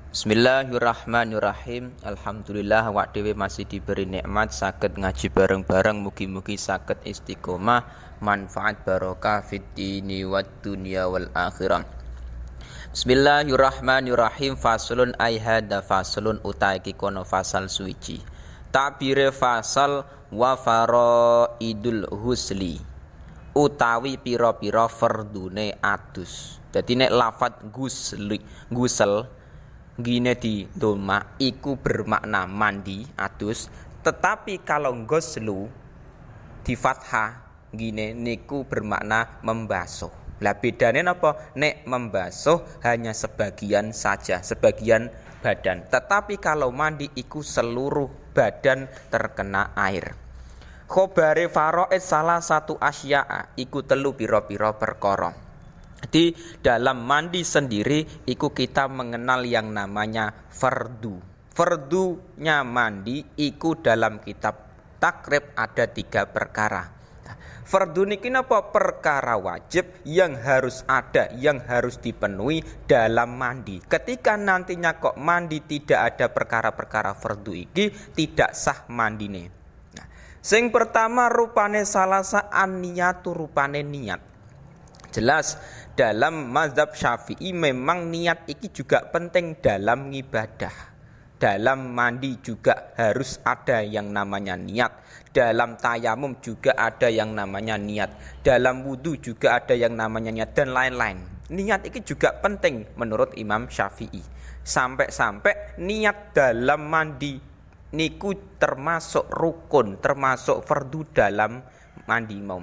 Bismillahirrahmanirrahim. Alhamdulillah awak dhewe masih diberi nikmat saged ngaji bareng-bareng, mugi-mugi saged istiqomah, manfaat barokah fid dini wad dunya wal akhirah. Bismillahirrahmanirrahim. Faslun ay hadza faslun utai iki kono fasal suci. Ta'bire fasal wa faraidul husli. Utawi pira-pira fardune adus. Dadi nek lafat gusel gine di doma iku bermakna mandi adus, tetapi kalau goslu di fathah gine niku bermakna membasuh. Lah bedane napa? Nek membasuh hanya sebagian saja, sebagian badan, tetapi kalau mandi iku seluruh badan terkena air. Khobare faraid salah satu asya'a iku telu pira-pira perkara. Di dalam mandi sendiri iku kita mengenal yang namanya fardu. Fardunya mandi iku dalam kitab takrib ada 3 perkara. Fardu niki napa? Perkara wajib yang harus ada, yang harus dipenuhi dalam mandi. Ketika nantinya kok mandi tidak ada perkara-perkara fardu iki, tidak sah mandine. Nah, sing pertama rupane salasa an-niyatu, rupane niat. Jelas dalam mazhab Syafi'i memang niat iki juga penting dalam ibadah. Dalam mandi juga harus ada yang namanya niat. Dalam tayamum juga ada yang namanya niat. Dalam wudu juga ada yang namanya niat dan lain-lain. Niat iki juga penting menurut Imam Syafi'i. Sampai-sampai niat dalam mandi niku termasuk rukun, termasuk fardu dalam mandi mau.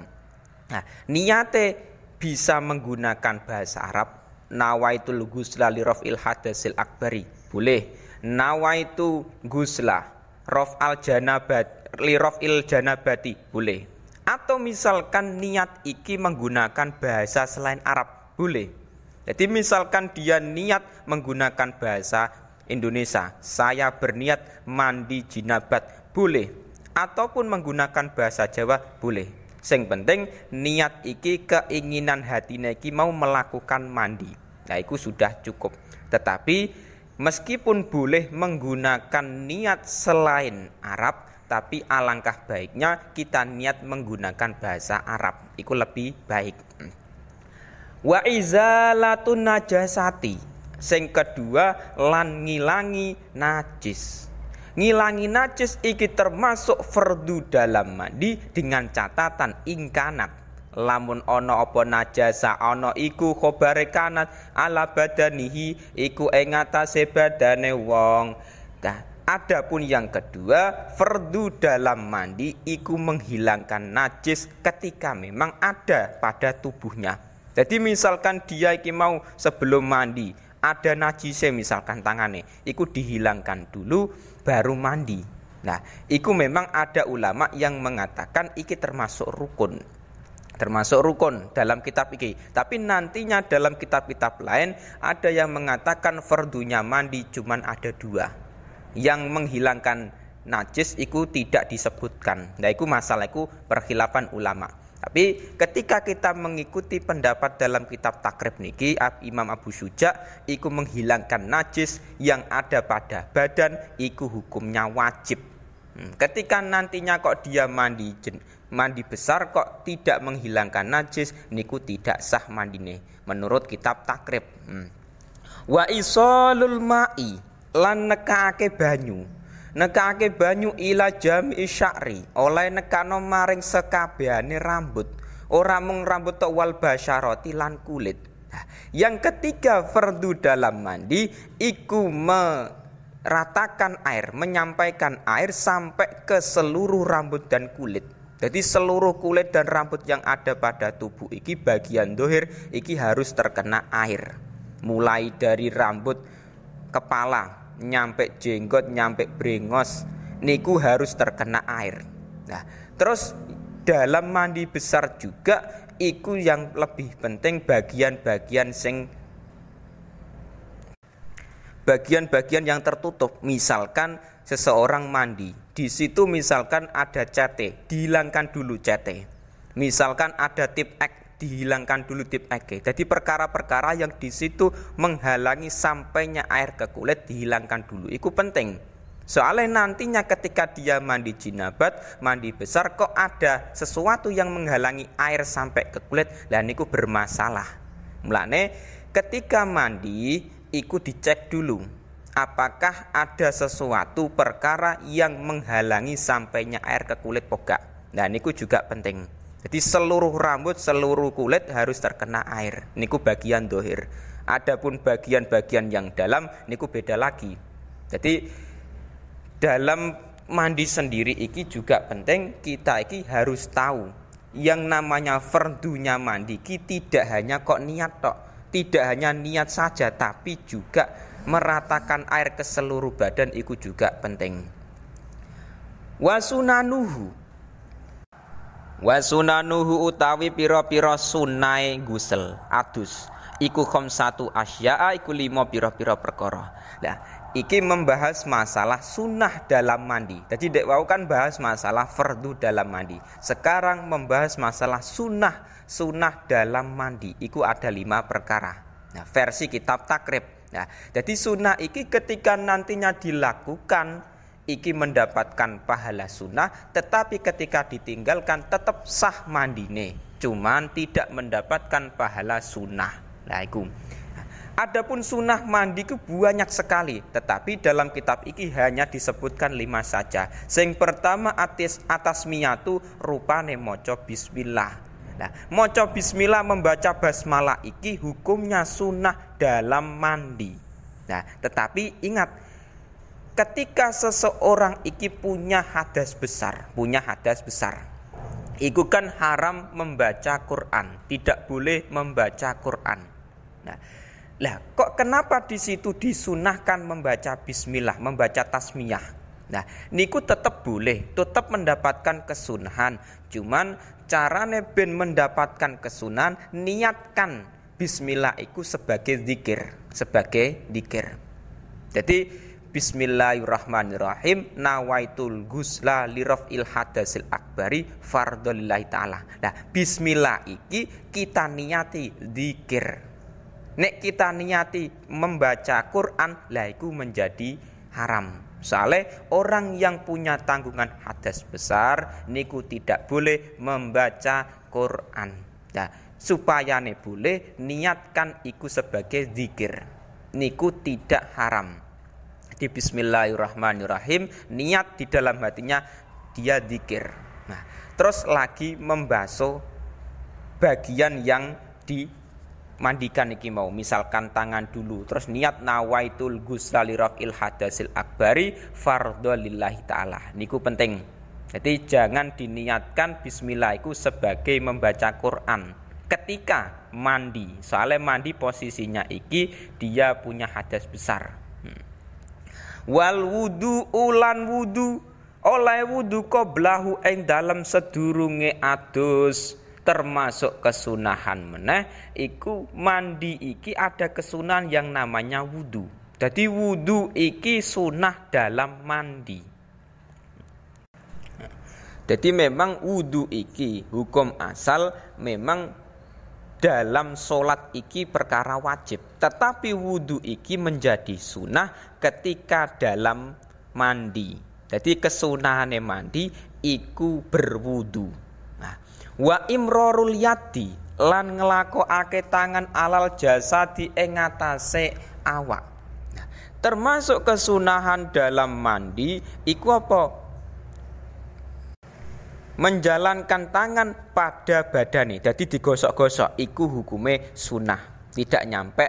Nah, niate bisa menggunakan bahasa Arab. Nawaitul ghusla li raf'il hadasil akbari, boleh. Nawaitu ghusla raf'al janabat li raf'il janabati, boleh. Atau misalkan niat iki menggunakan bahasa selain Arab, boleh. Jadi misalkan dia niat menggunakan bahasa Indonesia, saya berniat mandi jinabat, boleh. Ataupun menggunakan bahasa Jawa, boleh. Sing penting niat iki, keinginan hatine iki mau melakukan mandi. Nah, itu sudah cukup. Tetapi meskipun boleh menggunakan niat selain Arab, tapi alangkah baiknya kita niat menggunakan bahasa Arab. Itu lebih baik. Wa izalatun najasati. Sing kedua lan ngilangi najis. Ngilangi najis iki termasuk fardu dalam mandi dengan catatan ingkanat. Lamun ono apa najasa ono iku khobare kanat ala badanihi iku ing atase badane wong. Nah, adapun yang kedua, fardu dalam mandi iku menghilangkan najis ketika memang ada pada tubuhnya. Jadi misalkan dia iki mau sebelum mandi ada najisnya, misalkan tangane, iku dihilangkan dulu baru mandi. Nah, iku memang ada ulama yang mengatakan iki termasuk rukun. Termasuk rukun dalam kitab iki. Tapi nantinya dalam kitab-kitab lain ada yang mengatakan fardunya mandi cuman ada 2. Yang menghilangkan najis iku tidak disebutkan. Nah, iku masalah iku perkhilafan ulama. Tapi ketika kita mengikuti pendapat dalam kitab takrib niki Imam Abu Syuja, iku menghilangkan najis yang ada pada badan iku hukumnya wajib. Ketika nantinya kok dia mandi besar kok tidak menghilangkan najis, niku tidak sah mandine menurut kitab takrib. Wa isalul ma'i lan nekake banyu. Nekake banyu ila jami sya'ri, oleh nekano maring sekabehane rambut, ora mung rambut tok wal basyarati lan kulit. Nah, yang ketiga fardu dalam mandi iku meratakan air, menyampaikan air sampai ke seluruh rambut dan kulit. Jadi seluruh kulit dan rambut yang ada pada tubuh iki bagian dohir iki harus terkena air. Mulai dari rambut kepala nyampe jenggot, nyampe brengos, niku harus terkena air. Nah, terus dalam mandi besar juga iku yang lebih penting bagian-bagian yang tertutup. Misalkan seseorang mandi, di situ misalkan ada cete, dihilangkan dulu cete. Misalkan ada tip X dihilangkan dulu tip eke. Jadi perkara-perkara yang di situ menghalangi sampainya air ke kulit dihilangkan dulu. Itu penting. Soalnya nantinya ketika dia mandi jinabat, mandi besar, kok ada sesuatu yang menghalangi air sampai ke kulit, lah niku bermasalah. Mulane ketika mandi iku dicek dulu apakah ada sesuatu perkara yang menghalangi sampainya air ke kulit pogak. Nah niku juga penting. Jadi seluruh rambut, seluruh kulit harus terkena air. Niku bagian dohir. Adapun bagian-bagian yang dalam niku beda lagi. Jadi dalam mandi sendiri iki juga penting, kita iki harus tahu yang namanya fardunya mandi iki tidak hanya kok niat tok, tidak hanya niat saja, tapi juga meratakan air ke seluruh badan iku juga penting. Wasunanuhu utawi pira-pira sunai gusel adus iku khamsatu asya'a iku 5 pira-pira perkara. Nah, iki membahas masalah sunnah dalam mandi. Jadi dek wau kan bahas masalah fardu dalam mandi. Sekarang membahas masalah sunnah dalam mandi. Iku ada 5 perkara. Nah, versi kitab takrib. Nah, jadi sunnah iki ketika nantinya dilakukan iki mendapatkan pahala sunnah, tetapi ketika ditinggalkan tetap sah mandine, cuman tidak mendapatkan pahala sunnah. Nah, iku. Adapun sunnah mandi itu banyak sekali, tetapi dalam kitab iki hanya disebutkan 5 saja. Sing pertama atasmiyatu rupane maca bismillah. Nah, maca bismillah membaca basmalah iki hukumnya sunnah dalam mandi. Nah, tetapi ingat, ketika seseorang iki punya hadas besar, iku kan haram membaca Quran, tidak boleh membaca Quran. Nah, lah kok kenapa di situ disunahkan membaca bismillah, membaca tasmiyah? Nah, niku tetap boleh, tetap mendapatkan kesunahan. Cuman carane ben mendapatkan kesunahan, niatkan bismillah iku sebagai zikir, Jadi bismillahirrahmanirrahim, nawaitul ghusla lirafil hadasil akbari fardholillahi ta'ala. Nah, bismillah iki kita niati zikir. Nek kita niati membaca Quran, lah iku menjadi haram. Soalnya orang yang punya tanggungan hadas besar niku tidak boleh membaca Quran. Nah, supaya ne boleh niatkan iku sebagai zikir. Niku tidak haram. Di bismillahirrahmanirrahim, niat di dalam hatinya dia zikir. Nah, terus lagi membasuh bagian yang dimandikan iki mau, misalkan tangan dulu, terus niat nawaitul ghusla lirafil hadasil akbari fardholillahi ta'ala. Niku penting. Jadi jangan diniatkan bismillah iku sebagai membaca Quran ketika mandi. Soalnya mandi posisinya iki dia punya hadas besar. Wal wudu ulan wudu oleh wudu qoblahu ing dalam sedurunge adus, termasuk kesunahan meneh iku mandi iki ada kesunahan yang namanya wudu. Jadi wudu iki sunah dalam mandi. Jadi memang wudu iki hukum asal memang dalam solat iki perkara wajib, tetapi wudu iki menjadi sunah ketika dalam mandi. Jadi kesunahane mandi iku berwudu. Nah, wa imrarul yadi lan nglakokake tangan alal jasadi ing ngatasé awak. Nah, termasuk kesunahan dalam mandi iku apa? Menjalankan tangan pada badane, jadi digosok-gosok iku hukume sunah, tidak nyampe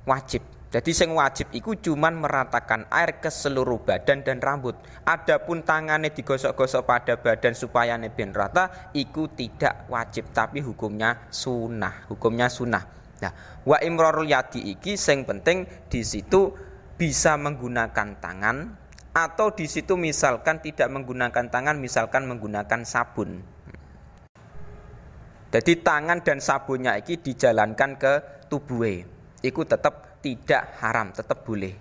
wajib. Jadi sing wajib iku cuman meratakan air ke seluruh badan dan rambut. Adapun tangane digosok-gosok pada badan supaya ben rata iku tidak wajib, tapi hukumnya sunah, Nah, wa imrarul yadi iki sing penting di situ bisa menggunakan tangan, atau di situ misalkan tidak menggunakan tangan, misalkan menggunakan sabun. Jadi tangan dan sabunnya iki dijalankan ke tubuhe. Iku tetap tidak haram, tetap boleh.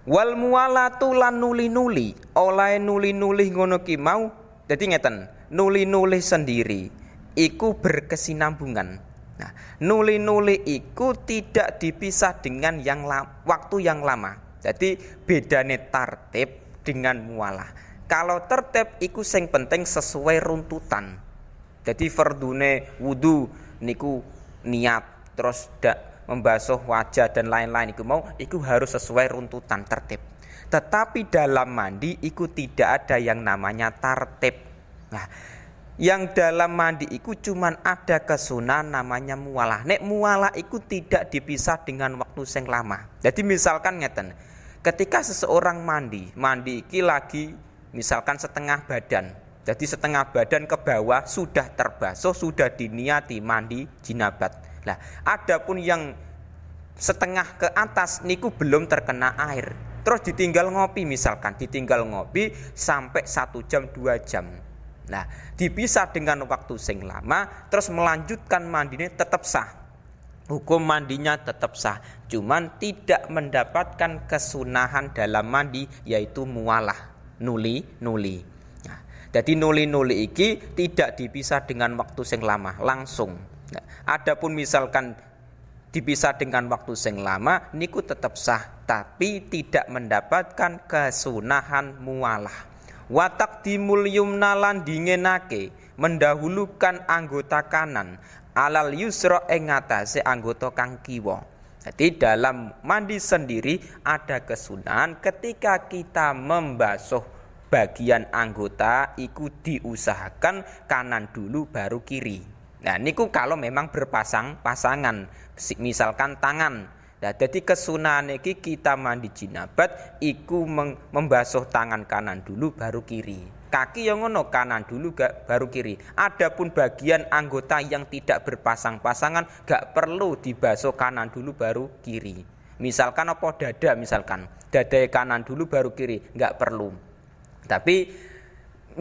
Wal muwalatu lan nuli-nuli, oleh nuli-nuli ngono ki mau. Jadi ngeten, nuli-nuli sendiri. iku berkesinambungan. Nah, nuli-nuli iku tidak dipisah dengan waktu yang lama. Jadi bedane tartib dengan mualah. Kalau tertib iku sing penting sesuai runtutan. Jadi fardune wudu niku niat terus membasuh wajah dan lain-lain iku harus sesuai runtutan tertib. Tetapi dalam mandi iku tidak ada yang namanya tartib. Nah, yang dalam mandi iku cuman ada kesunahan namanya mualah. Nek mualah iku tidak dipisah dengan waktu sing lama. Jadi misalkan ngeten, ketika seseorang mandi iki lagi misalkan setengah badan. Jadi setengah badan ke bawah sudah terbasuh, sudah diniati mandi jinabat. Nah, adapun yang setengah ke atas niku belum terkena air. Terus ditinggal ngopi misalkan, ditinggal ngopi sampai 1 jam 2 jam. Nah, dipisah dengan waktu sing lama, terus melanjutkan mandinya tetap sah. Hukum mandinya tetap sah, cuman tidak mendapatkan kesunahan dalam mandi yaitu mualah, nuli. Nah, jadi nuli iki tidak dipisah dengan waktu sing lama, langsung. Nah, adapun misalkan dipisah dengan waktu sing lama niku tetap sah tapi tidak mendapatkan kesunahan mualah. Wa taqdimul yumna lan dingenake mendahulukan anggota kanan alal yusra ing ngatasé anggota kang kiwa. Jadi dalam mandi sendiri ada kesunahan ketika kita membasuh bagian anggota iku diusahakan kanan dulu baru kiri. Nah, niku kalau memang berpasangan, misalkan tangan. Nah, jadi kesunahan iki kita mandi jinabat iku membasuh tangan kanan dulu baru kiri. Kaki yang ngono kanan dulu baru kiri. Adapun bagian anggota yang tidak berpasang-pasangan gak perlu dibasuh kanan dulu baru kiri. Misalkan apa dada misalkan, dada kanan dulu baru kiri, gak perlu. Tapi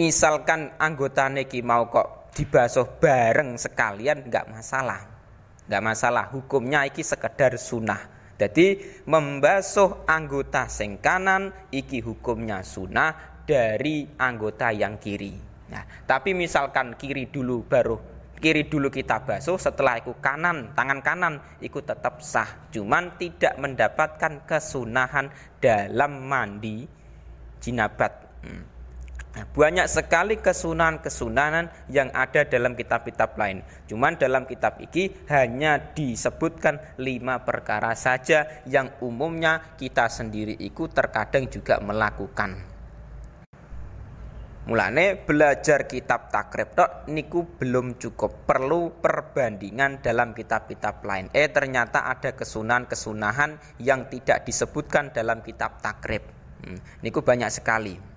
misalkan anggotane iki mau kok dibasuh bareng sekalian nggak masalah, hukumnya iki sekedar sunah. Jadi membasuh anggota sing kanan iki hukumnya sunah dari anggota yang kiri. Nah, tapi misalkan kiri dulu kita basuh, setelah itu tangan kanan itu tetap sah, cuman tidak mendapatkan kesunahan dalam mandi jinabat. Nah, banyak sekali kesunahan yang ada dalam kitab-kitab lain. Cuman dalam kitab ini hanya disebutkan 5 perkara saja yang umumnya kita sendiri terkadang juga melakukan. Mulane belajar kitab takrib tok niku belum cukup, perlu perbandingan dalam kitab-kitab lain. Ternyata ada kesunahan yang tidak disebutkan dalam kitab takrib. Niku banyak sekali.